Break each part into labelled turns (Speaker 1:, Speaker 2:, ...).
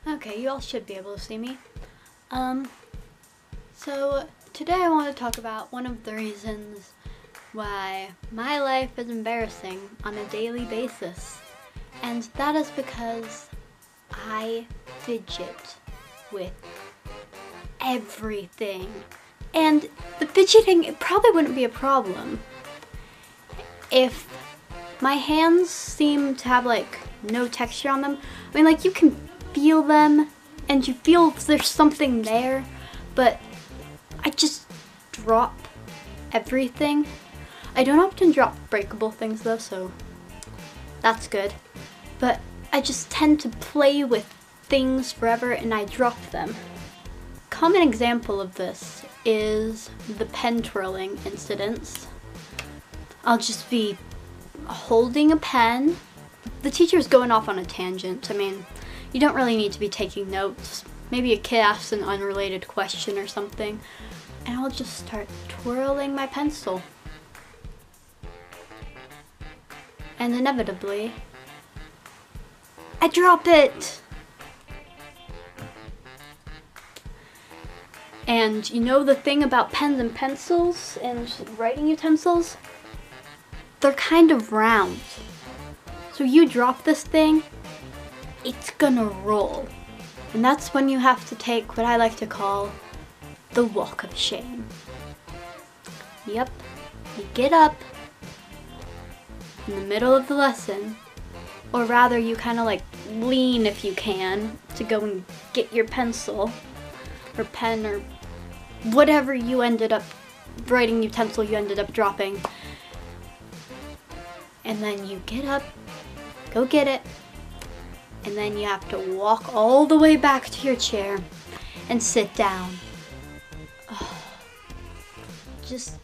Speaker 1: Okay, you all should be able to see me. So today I want to talk about one of the reasons why my life is embarrassing on a daily basis. And that is because I fidget with everything. And the fidgeting, it probably wouldn't be a problem if my hands seem to have like no texture on them. I mean, like, you can feel them and you feel there's something there, but I just drop everything. I don't often drop breakable things though, so that's good. But I just tend to play with things forever and I drop them. Common example of this is the pen twirling incidents. I'll just be holding a pen. The teacher's going off on a tangent. I mean, you don't really need to be taking notes. Maybe a kid asks an unrelated question or something, and I'll just start twirling my pencil. And inevitably, I drop it! And you know the thing about pens and pencils and writing utensils? They're kind of round. So you drop this thing, it's gonna roll. And that's when you have to take what I like to call the walk of shame. Yep, you get up in the middle of the lesson, or rather you kind of like lean if you can to go and get your pencil or pen or whatever you ended up, writing utensil you ended up dropping. And then you get up, go get it, and then you have to walk all the way back to your chair and sit down. Oh, just,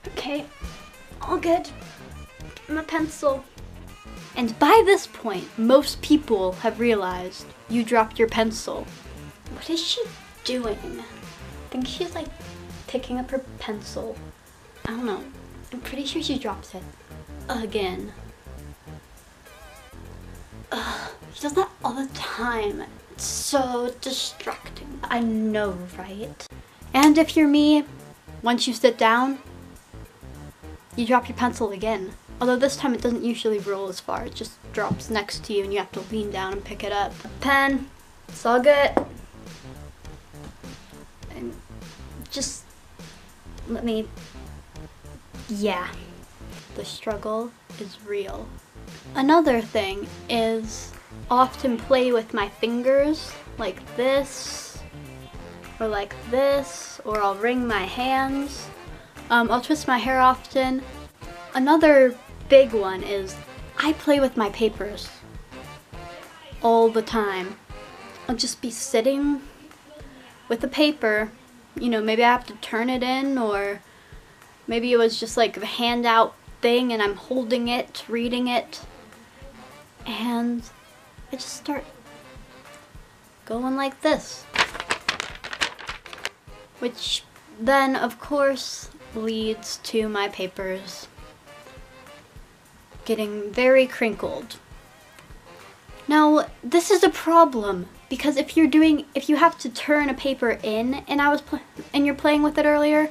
Speaker 1: okay, all good, my pencil. And by this point, most people have realized you dropped your pencil. What is she doing? I think she's like picking up her pencil. I don't know. I'm pretty sure she drops it again. She does that all the time. It's so distracting. I know, right? And if you're me, once you sit down, you drop your pencil again. Although this time it doesn't usually roll as far. It just drops next to you and you have to lean down and pick it up. Pen, it's all good. And just let me, yeah, the struggle is real. Another thing is often play with my fingers like this, or like this, or I'll wring my hands. I'll twist my hair often. Another big one is I play with my papers all the time. I'll just be sitting with a paper, you know, maybe I have to turn it in, or maybe it was just like the handout thing and I'm holding it, reading it, and I just start going like this. Which then, of course, leads to my papers getting very crinkled. Now, this is a problem because if you have to turn a paper in and you're playing with it earlier,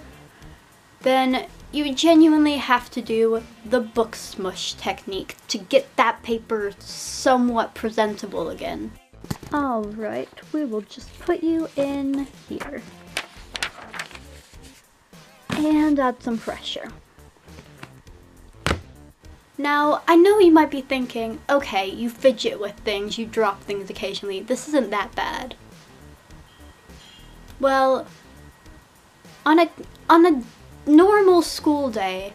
Speaker 1: then you genuinely have to do the book smush technique to get that paper somewhat presentable again. Alright, we will just put you in here. And add some pressure. Now, I know you might be thinking, okay, you fidget with things, you drop things occasionally, this isn't that bad. Well, on a normal school day,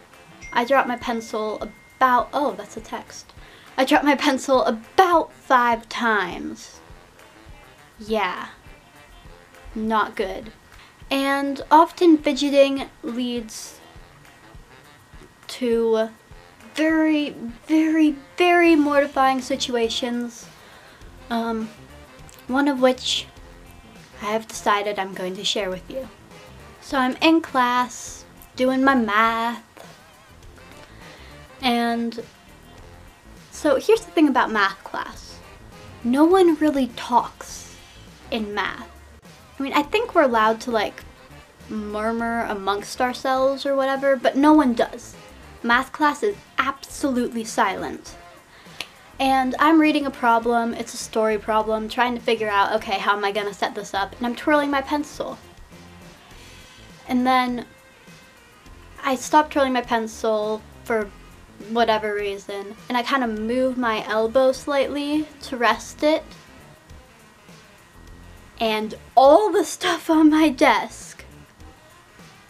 Speaker 1: I drop my pencil about, oh, that's a text. I drop my pencil about 5 times. Yeah, not good. And often fidgeting leads to very, very, very mortifying situations. One of which I have decided I'm going to share with you. So I'm in class, doing my math, and so here's the thing about math class. no one really talks in math. I mean, I think we're allowed to like murmur amongst ourselves or whatever, but no one does. Math class is absolutely silent. And I'm reading a problem, it's a story problem, trying to figure out, okay, how am I gonna set this up? And I'm twirling my pencil. And then I stopped twirling my pencil for whatever reason, and I kind of move my elbow slightly to rest it. And all the stuff on my desk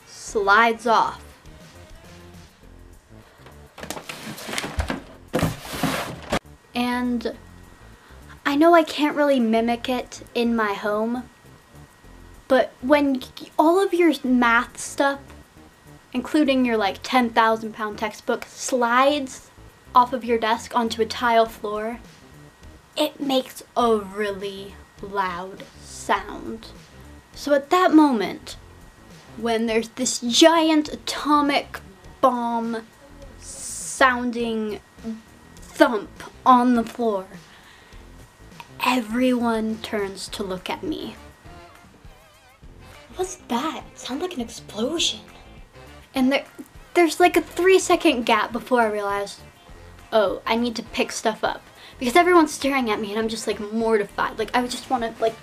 Speaker 1: slides off. And I know I can't really mimic it in my home, but when all of your math stuff, including your like 10,000 pound textbook, slides off of your desk onto a tile floor, it makes a really loud sound. So at that moment, when there's this giant atomic bomb sounding thump on the floor, everyone turns to look at me. What's that? It sounds like an explosion. And there's like a 3-second gap before I realize, oh, I need to pick stuff up. Because everyone's staring at me and I'm just like mortified. Like I just want to like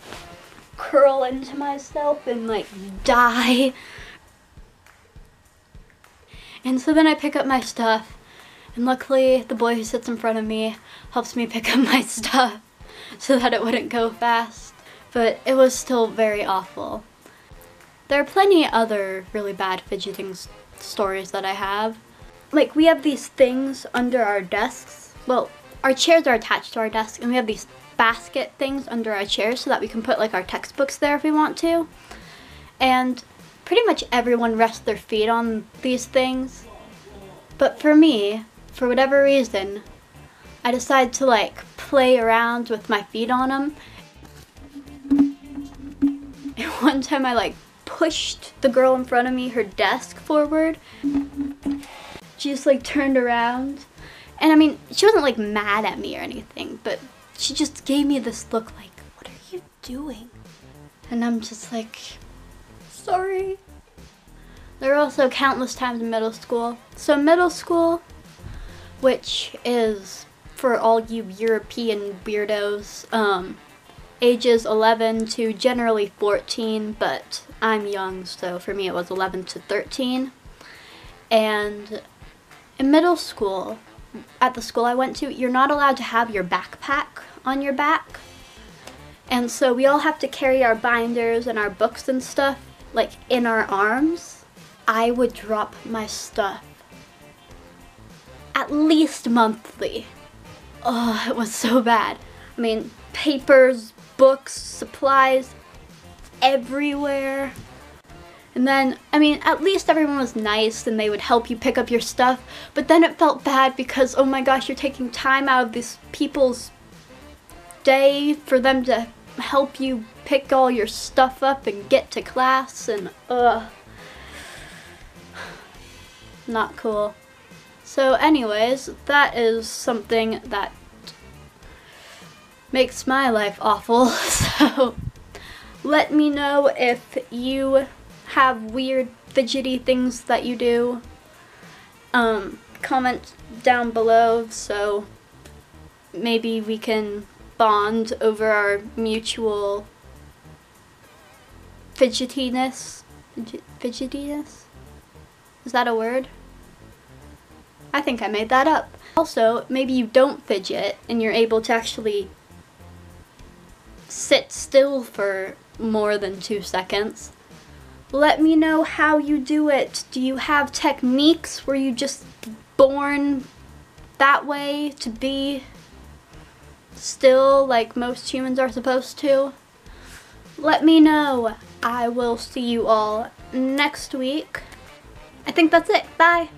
Speaker 1: curl into myself and like die. And so then I pick up my stuff, and luckily the boy who sits in front of me helps me pick up my stuff so that it wouldn't go fast. But it was still very awful. There are plenty of other really bad fidgeting stories that I have. Like, we have these things under our desks. Well, our chairs are attached to our desk, and we have these basket things under our chairs so that we can put like our textbooks there if we want to. And pretty much everyone rests their feet on these things. But for me, for whatever reason, I decided to like play around with my feet on them. And one time I like pushed the girl in front of me, her desk forward. She just like turned around. And I mean, she wasn't like mad at me or anything, but she just gave me this look like, what are you doing? And I'm just like, sorry. There were also countless times in middle school. So middle school, which is for all you European weirdos, ages 11 to generally 14, but I'm young, so for me it was 11 to 13. And in middle school, at the school I went to, you're not allowed to have your backpack on your back. And so we all have to carry our binders and our books and stuff like in our arms. I would drop my stuff at least monthly. Oh, it was so bad. I mean, papers, books, supplies, everywhere. And then, I mean, at least everyone was nice and they would help you pick up your stuff, but then it felt bad because, oh my gosh, you're taking time out of these people's day for them to help you pick all your stuff up and get to class, and not cool. So anyways, that is something that makes my life awful. So let me know if you have weird fidgety things that you do. Comment down below so maybe we can bond over our mutual fidgetiness. Fidgetiness? Is that a word? I think I made that up. Also, maybe you don't fidget and you're able to actually sit still for more than 2 seconds. Let me know how you do it. Do you have techniques? Were you just born that way to be still like most humans are supposed to? Let me know. I will see you all next week. I think that's it. Bye.